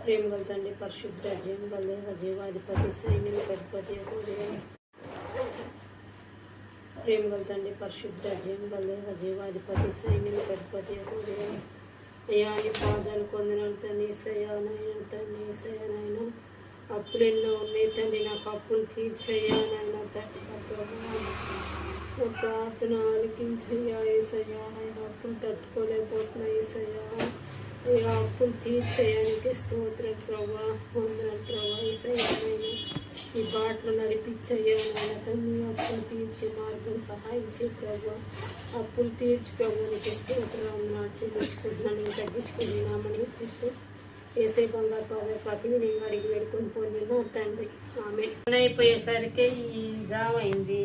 ప్రేమ గల తండ్రి పరిశుద్ధ జీవం గల దేవ జీవాధిపతి సైన్యం అధిపతి ప్రేమ గల తండ్రి పరిశుద్ధ జీవం గల దేవ జీవాధిపతి సైన్యం అధిపతి అయ్యా నీ పాదాలు కొందనాలు తండ్రి సయానైనా తండ్రి సయానైనా అప్పులు ఎన్నో ఉన్నాయి తండ్రి నాకు అప్పులు తీర్చయ్యానైనా తండ్రి నా ప్రార్థన ఆలకించయ్యా ఏసయ్యా ఆయన అప్పులు తట్టుకోలేకపోతున్నా ఏసయ్యా అయ్యా అప్పులు తీర్చయ్యానికి స్తోత్రం ప్రభా వందనాలు ప్రభా ఏసయ్యా నేను ఈ బాటలు నడిపించయ్యా నాయన తండ్రి అప్పులు తీర్చి మార్గం సహాయం చేయ ప్రభా అప్పులు తీర్చి ప్రభునికి స్తోత్రం చెల్లించుకుంటున్నాను నేను తగ్గించుకుంటున్నామని ఇచ్చిస్తూ ఏసే బంగారు పాదాలు ప్రతిని నేను అడిగి వేడుకొని పొందిన తండ్రి ఆమె అయిపోయేసరికి ఈ జామ అయింది.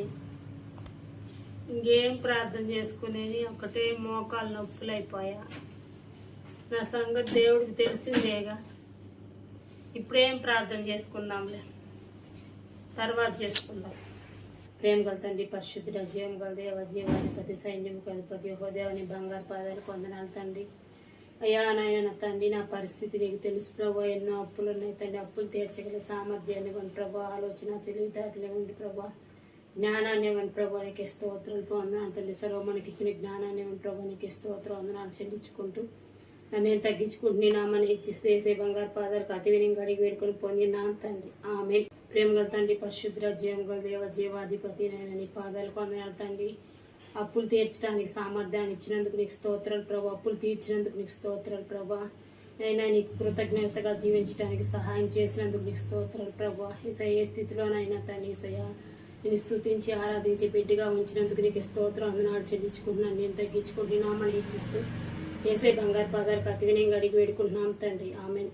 ఇంకేం ప్రార్థన చేసుకునేది ఒకటే మోకాలు నొప్పులు అయిపోయా. నా సంగతి దేవుడికి తెలిసిందేగా. ఇప్పుడేం ప్రార్థన చేసుకుందాంలే, తర్వాత చేసుకుందాం. ప్రేమ గల తండ్రి పరిశుద్ధుడ జీవం గల దేవ జీవాధిపతి సైన్యం అధిపతి హోదేవని బంగారు పాదాలు కొందనాలు తండ్రి. అయ్యా నాయన నా తండ్రి నా పరిస్థితి నీకు తెలుసు ప్రభా. ఎన్నో అప్పులు ఉన్నాయి తండ్రి. అప్పులు తీర్చగల సామర్థ్యాన్ని ఇవ్వండి ప్రభా. ఆలోచన తెలివితేటలు ఇవ్వండి ప్రభా. జ్ఞానాన్ని ఇవ్వండి ప్రభా. నీకు స్తోత్రాలు వందనాలు తండ్రి. సర్వ మనకి ఇచ్చిన జ్ఞానాన్ని ఇవ్వండి ప్రభా. నీకు స్తోత్రం వందనాలు చెల్లించుకుంటూ నేను తగ్గించుకుంటూ నీ నామని ఇచ్చిస్తే వేసే బంగారు పాదాలకు అతి విని అడిగి వేడుకొని పొందినా తండ్రి ఆమె. ప్రేమ గల తండ్రి పరిశుద్ధ జీవం గల దేవ జీవాధిపతి నేను నీ పాదాలకు వందనాలు తండ్రి. అప్పులు తీర్చడానికి సామర్థ్యాన్ని ఇచ్చినందుకు నీకు స్తోత్రాలు ప్రభా. అప్పులు తీర్చినందుకు నీకు స్తోత్రాలు ప్రభా. అయినా నీకు కృతజ్ఞతగా జీవించడానికి సహాయం చేసినందుకు నీకు స్తోత్రాలు ప్రభా. ఈసయ ఏ స్థితిలోనైనా తండ్రి ఈసయ నేను స్తుతించి ఆరాధించి బిడ్డగా ఉంచినందుకు నీకు స్తోత్రం అందనాడు చెల్లించుకుంటున్నాను. నేను తగ్గించుకుంటున్నామని ఇచ్చిస్తూ ఏసై బంగారు పాదాలకు అతి వినయంగా అడిగి వేడుకుంటున్నాం తండ్రి ఆమెన్.